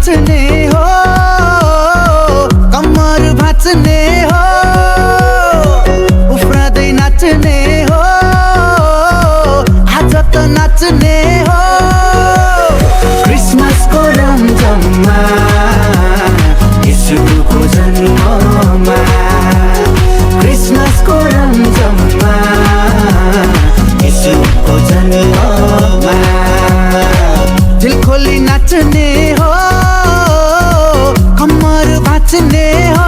नाच्ने हो, कम्मर भाँच्ने हो, उफ्रदै नाच्ने हो, आज त नाच्ने हो। क्रिसमसको रमझममा यीशुको जन्ममा, क्रिसमसको रमझममा यीशुको जन्ममा दिल खोली नाच्ने हो, कम्मर भाँच्ने हो।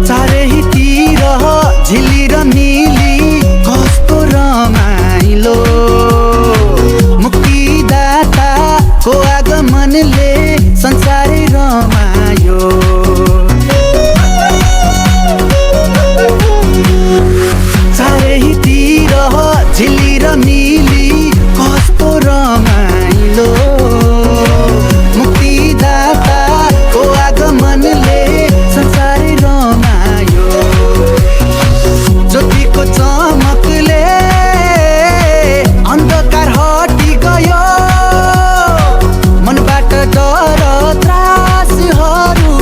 चारैतिर झिली र नीली कस्तो रमाइलो, मुक्तिदाताको आगमनले संसारै रमायो। चारैतिर झिली र नीली कस्तो रमाइलो, मुक्तिदाताको आगमनले संसारै रमायो। ज्योतिको चमकले अन्धकार हटी गयो, मनबाट डर त्रासहरू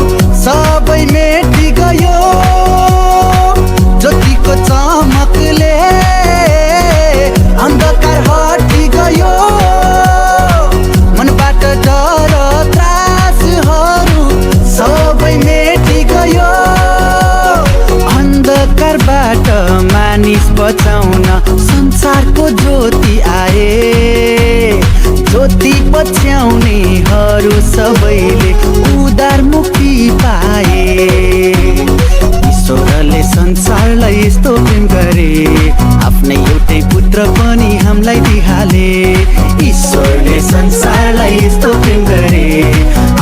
सबै मेटी गयो। ज्योतिको चमकले अन्धकार हटी गयो, मनबाट डर त्रासहरू सबै मेटी गयो। अन्धकारबाट मानिस बचाउन संसारको ज्योति आए, ज्योति पछ्याउनेहरू सबैले उद्धार मुक्ति पाए। ईश्वरले संसारलाई यस्तो प्रेम गरे, आफ्नै एउटै पुत्र पनि हामीलाई दिहाले। ईश्वरले संसारलाई यस्तो प्रेम गरे,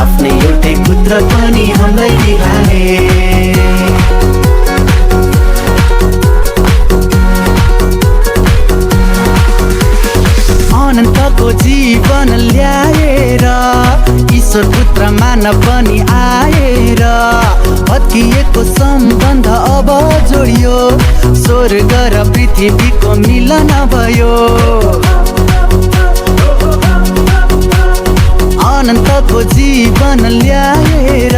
आफ्नै एउटै पुत्र पनि हामीलाई दिहाले। अनन्तको जीवन ल्याएर ईश्वर पुत्र मानव पनि आएर भत्किएको सम्बन्ध अब जोडियो, स्वर्ग र पृथ्वीको मिलन भयो। अनन्तको जीवन ल्याएर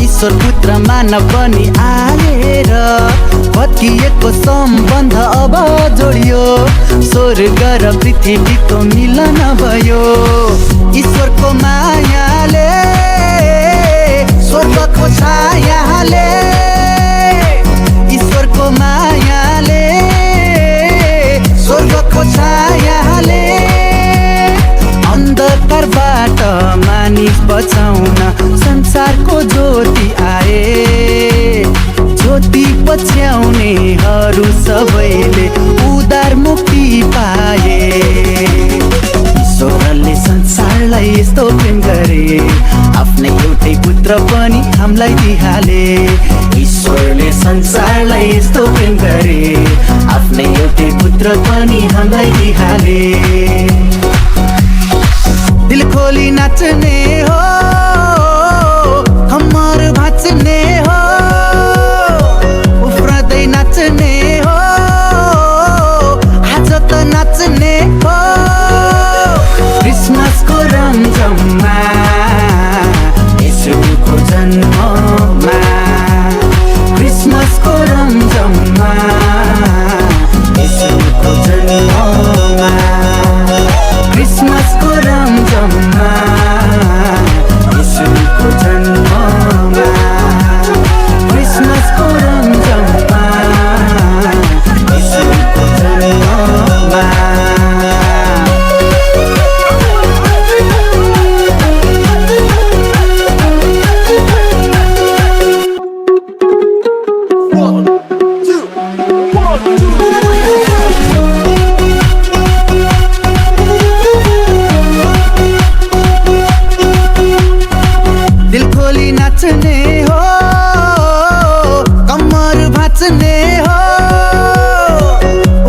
ईश्वर पुत्र मानव पनि आएर भत्किएको सम्बन्ध अब जोडियो, स्वर्ग र पृथ्वीको मिलन भयो। ईश्वरको मायाले, स्वर्गको छायाले, ईश्वरको मायाले, स्वर्गको छायाले अन्धकारबाट मानिस बचाउन संसारको ज्योति आए। ज्योति पछ्याउनेहरू सबैले उद्धार मुक्ति पाए। ईश्वरले संसारलाई यस्तो प्रेम गरे, आफ्नै एउटै पुत्र पनि हामीलाई दिहाले। ईश्वरले संसारलाई यस्तो प्रेम गरे, आफ्नै एउटै पुत्र पनि हामीलाई दिहाले। दिल खोली नाच्ने हो, कम्मर भाँच्ने हो, उफ्रदै नाच्ने हो, आज त नाच्ने हो। क्रिसमसको रमझममा यीशुको जन्ममा, क्रिसमसको रमझममा यीशुको जन्ममा, क्रिसमसको रमझममा यीशुको जन्ममा, क्रिसमसको रमझममा यीशुको जन्ममा। दिल खोली नाच्ने हो, कम्मर भाँच्ने हो,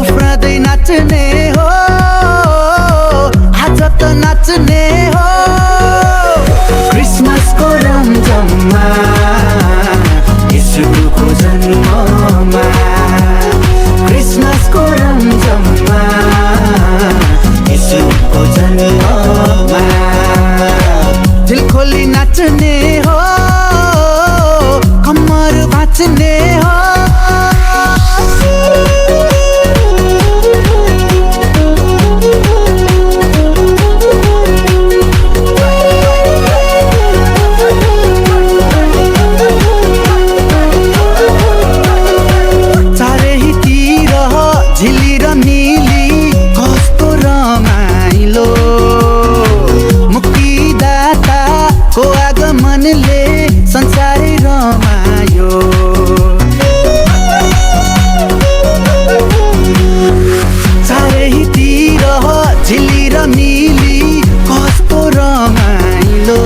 उफ्रदै नाच्ने हो, आज त नाच्ने हो। यीशुको जन्ममा क्रिसमसको रमझममा यीशुको जन्ममा दिल खोली नाच्ने हो कम्मर भाँच्ने हो संसारै रमायो चारैतिर झिली र मिली कस्तो रमाइलो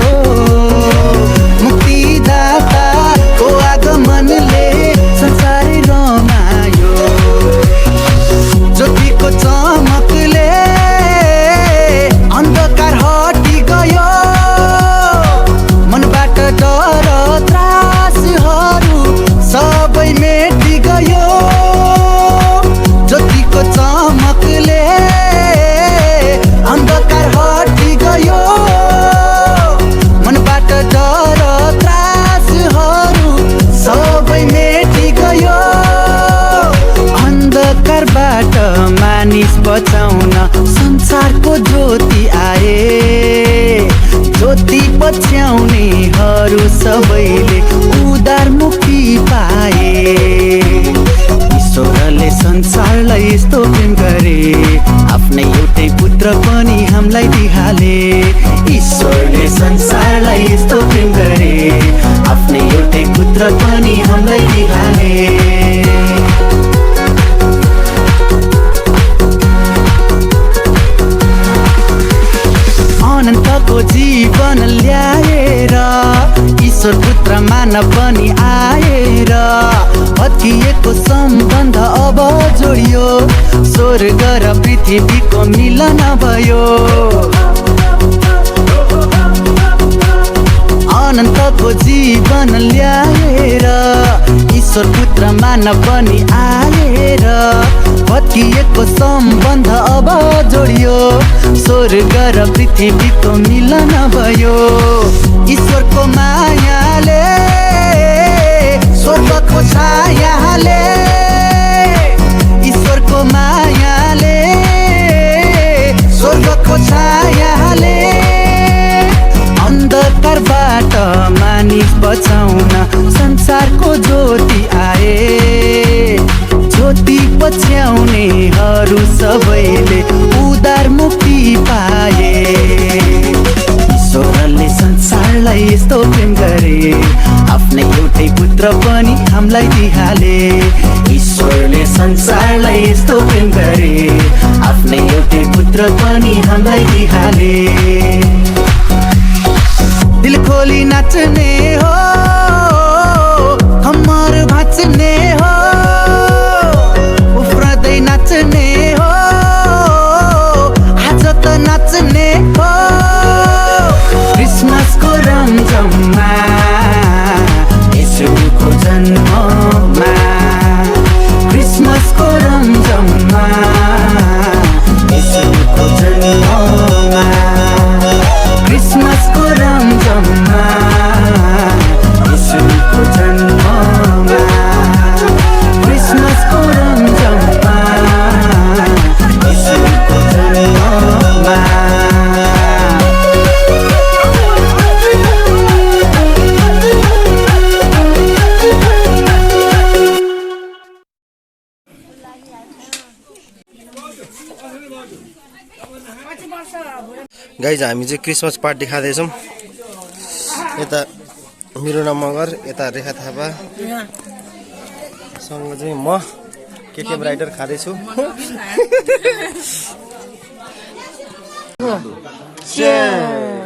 मुक्तिदाताको आगमनले संसारै रमायो ज्योतिको चमकले अन्धकार हटी गयो मनबाट डर त्रासहरू सबै मेटी गयो ज्योतिको चमकले अन्धकार हटी गयो मनबाट डर त्रासहरू सबै मेटी गयो अन्धकारबाट मानिस बचाउन संसारको ज्योति आए ज्योति पछ्याउनेहरू सबैले उद्धार मुक्ति पाए ईश्वरले संसारलाई यस्तो प्रेम गरे आफ्नै एउटै पुत्र पनि हामीलाई दिहाले ईश्वरले संसारलाई यस्तो प्रेम गरे आफ्नै एउटै पुत्र पनि हामीलाई दिहाले अनन्तको जीवन ल्याएर ईश्वर पुत्र मानव पनि आएर भत्किएको सम्बन्ध अब जोडियो स्वर्ग र पृथ्वीको मिलन भयो अनन्तको जीवन ल्याएर ईश्वर पुत्र मानव पनि आएर भत्किएको सम्बन्ध अब जोडियो स्वर्ग र पृथ्वीको मिलन भयो ईश्वरको मायाले स्वर्गको छायाले ईश्वरको मायाले स्वर्गको छायाले अन्धकारबाट मानिस बचाउन संसारको ज्योति आए ज्योति पछ्याउनेहरू सबैले उद्धार मुक्ति पाए ईश्वरले संसारलाई यस्तो प्रेम गरे आफ्नै एउटै पुत्र पनि हामीलाई दिहाले ईश्वरले संसारलाई यस्तो प्रेम गरे आफ्नै एउटै पुत्र पनि हामीलाई दिहाले दिल खोली नाच्ने हो कम्मर भाँच्ने हो उफ्रदै नाच्ने हो आज त नाच्ने हो क्रिसमसको रमझममा यीशुको जन्ममा क्रिसमसको रमझममा यीशुको जन्ममा क्रिसमसको रमझममा यीशुको जन्ममा क्रिसमसको रमझममा यीशुको जन्ममा गाइज हामी चाहिँ क्रिसमस पार्टी खाँदैछौँ यता मिरुना मगर यता रेखा थापा सँग चाहिँ म केकेम राइडर खाँदैछु Cheers!